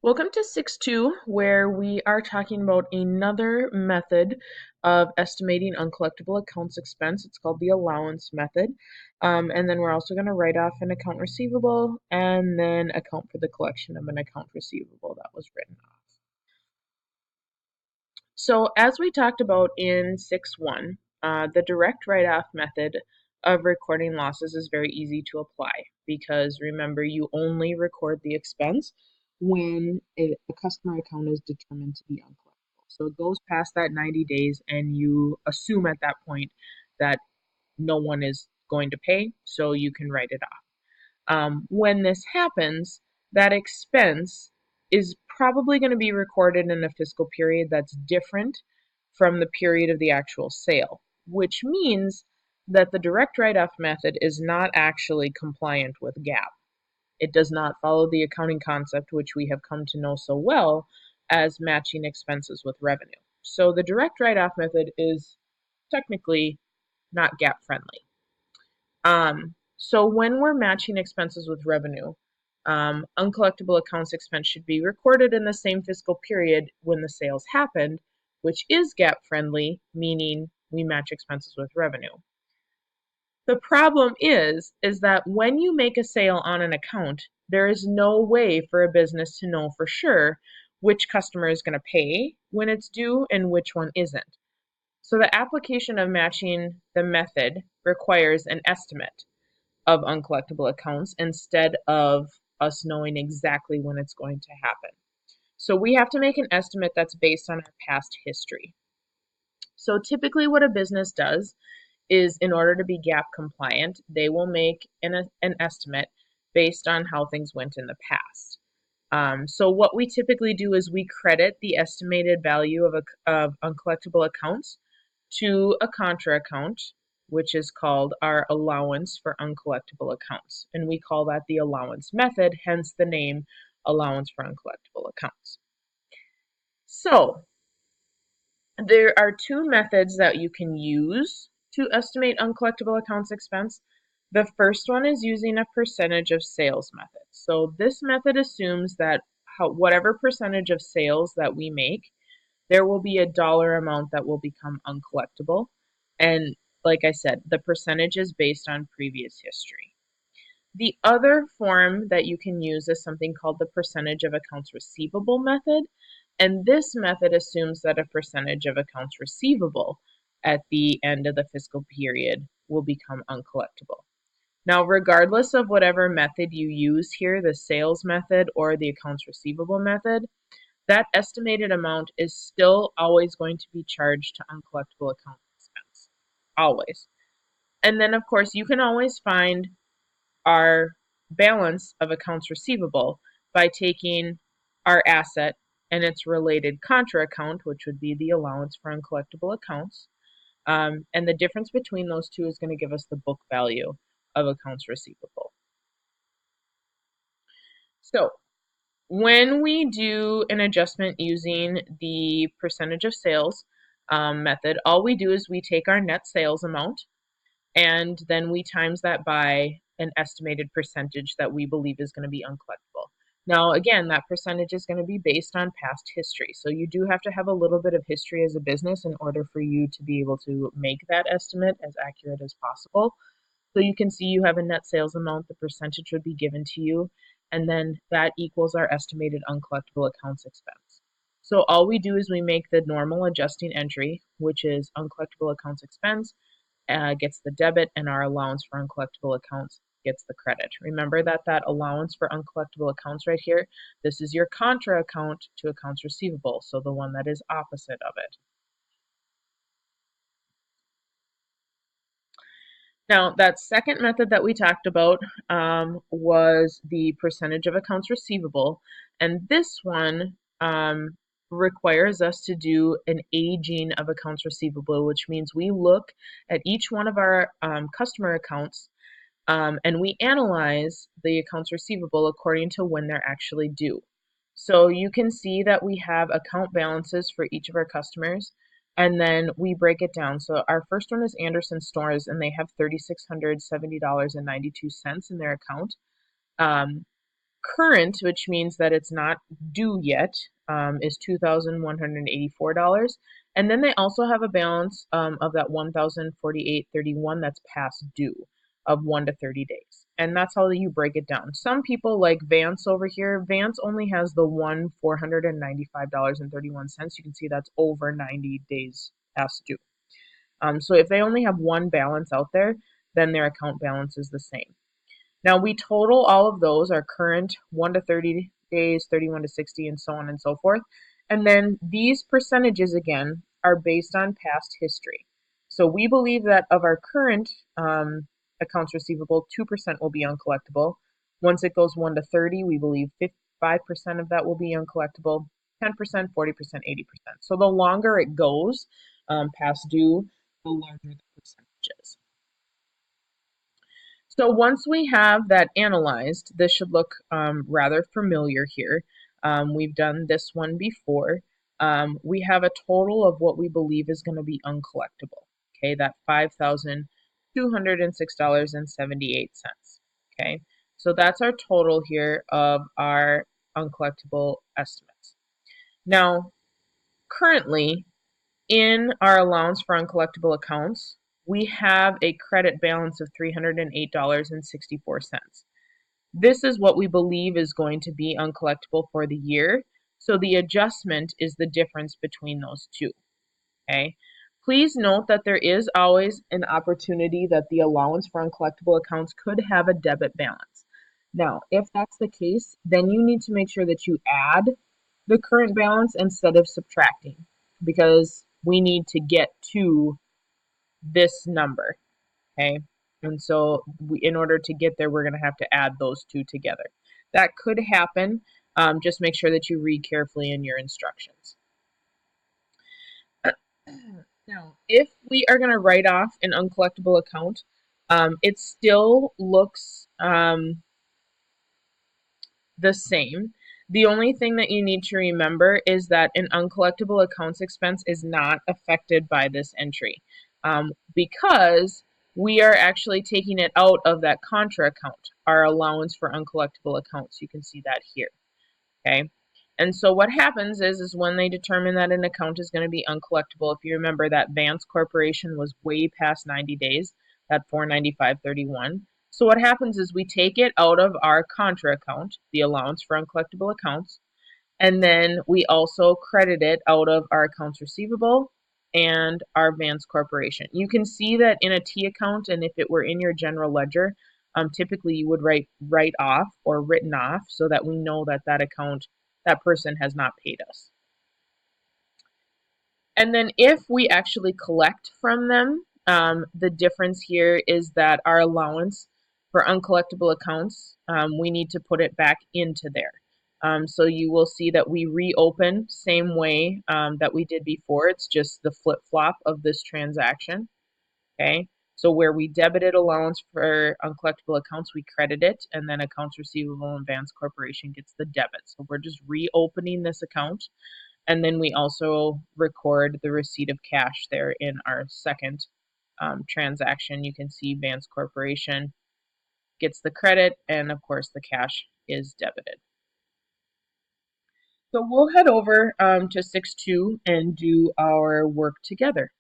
Welcome to 6.2, where we are talking about another method of estimating uncollectible accounts expense. It's called the allowance method. And then we're also going to write off an account receivable and then account for the collection of an account receivable that was written off. So as we talked about in 6.1, the direct write-off method of recording losses is very easy to apply because remember, you only record the expense when a customer account is determined to be uncollectible. So it goes past that 90 days and you assume at that point that no one is going to pay, so you can write it off. When this happens, that expense is probably going to be recorded in a fiscal period that's different from the period of the actual sale, which means that the direct write-off method is not actually compliant with GAAP. It does not follow the accounting concept, which we have come to know so well as matching expenses with revenue. So the direct write-off method is technically not GAAP friendly. So when we're matching expenses with revenue, uncollectible accounts expense should be recorded in the same fiscal period when the sales happened, which is GAAP friendly, meaning we match expenses with revenue. The problem is that when you make a sale on an account, there is no way for a business to know for sure which customer is going to pay when it's due and which one isn't. So the application of matching the method requires an estimate of uncollectible accounts instead of us knowing exactly when it's going to happen. So we have to make an estimate that's based on our past history. So typically what a business does is in order to be GAAP compliant, they will make an estimate based on how things went in the past. So what we typically do is we credit the estimated value of uncollectible accounts to a contra account, which is called our allowance for uncollectible accounts. And we call that the allowance method, hence the name allowance for uncollectible accounts. So there are two methods that you can use to estimate uncollectible accounts expense. The first one is using a percentage of sales method. So this method assumes that whatever percentage of sales that we make, there will be a dollar amount that will become uncollectible. And like I said, the percentage is based on previous history. The other form that you can use is something called the percentage of accounts receivable method. And this method assumes that a percentage of accounts receivable at the end of the fiscal period will become uncollectible. Now, regardless of whatever method you use here, the sales method or the accounts receivable method, that estimated amount is still always going to be charged to uncollectible account expense. Always. And then, of course, you can always find our balance of accounts receivable by taking our asset and its related contra account, which would be the allowance for uncollectible accounts. And the difference between those two is going to give us the book value of accounts receivable. So when we do an adjustment using the percentage of sales method, all we do is we take our net sales amount and then we times that by an estimated percentage that we believe is going to be uncollectible. Now, again, that percentage is going to be based on past history. So you do have to have a little bit of history as a business in order for you to be able to make that estimate as accurate as possible. So you can see you have a net sales amount, the percentage would be given to you, and then that equals our estimated uncollectible accounts expense. So all we do is we make the normal adjusting entry, which is uncollectible accounts expense, gets the debit, and our allowance for uncollectible accounts gets the credit. Remember that allowance for uncollectible accounts right here, this is your contra account to accounts receivable, so the one that is opposite of it. Now, that second method that we talked about was the percentage of accounts receivable, and this one requires us to do an aging of accounts receivable, which means we look at each one of our customer accounts and we analyze the accounts receivable according to when they're actually due. So you can see that we have account balances for each of our customers, and then we break it down. So our first one is Anderson Stores, and they have $3,670.92 in their account. Current, which means that it's not due yet, is $2,184. And then they also have a balance of that $1,048.31 that's past due of 1 to 30 days. And that's how you break it down. Some people like Vance over here. Vance only has the one $495.31. You can see that's over 90 days past due. So if they only have one balance out there, then their account balance is the same. Now we total all of those, our current 1 to 30 days, 31 to 60, and so on and so forth. And then these percentages again are based on past history. So we believe that of our current accounts receivable, 2% will be uncollectible. Once it goes 1 to 30, we believe 5% of that will be uncollectible, 10%, 40%, 80%. So the longer it goes past due, the larger the percentages. So once we have that analyzed, this should look rather familiar here. We've done this one before. We have a total of what we believe is going to be uncollectible. Okay, that $5,206.78. Okay, so that's our total here of our uncollectible estimates. Now, currently, in our allowance for uncollectible accounts, we have a credit balance of $308.64. This is what we believe is going to be uncollectible for the year. So the adjustment is the difference between those two. Okay. Please note that there is always an opportunity that the allowance for uncollectible accounts could have a debit balance. Now, if that's the case, then you need to make sure that you add the current balance instead of subtracting, because we need to get to this number, okay? And so in order to get there, we're going to have to add those two together. That could happen. Just make sure that you read carefully in your instructions. Now, if we are going to write off an uncollectible account, it still looks the same. The only thing that you need to remember is that an uncollectible accounts expense is not affected by this entry because we are actually taking it out of that contra account, our allowance for uncollectible accounts. You can see that here. Okay. And so what happens is when they determine that an account is going to be uncollectible, if you remember that Vance Corporation was way past 90 days, that 495.31. So what happens is we take it out of our contra account, the allowance for uncollectible accounts, and then we also credit it out of our accounts receivable and our Vance Corporation. You can see that in a T account, and if it were in your general ledger, typically you would write off or written off so that we know that that account, that person has not paid us. And then if we actually collect from them, the difference here is that our allowance for uncollectible accounts, we need to put it back into there. So you will see that we reopen same way that we did before. It's just the flip-flop of this transaction. Okay, so where we debited allowance for uncollectible accounts, we credit it, and then accounts receivable and Vance Corporation gets the debit. So we're just reopening this account, and then we also record the receipt of cash there in our second transaction. You can see Vance Corporation gets the credit, and of course the cash is debited. So we'll head over to 6.2 and do our work together.